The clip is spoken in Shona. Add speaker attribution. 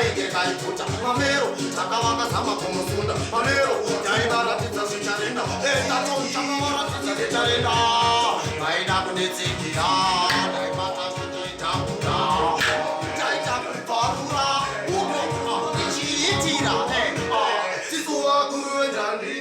Speaker 1: waigeka ikuta mamero takavakazama kumusunda mamero yaivaratidza zvicharenda etato takavaratidza zvicharenda vaida kunditsikira ndaibata zvinoitakura taita kuparura uko ichiitira tisuwa kuruendandi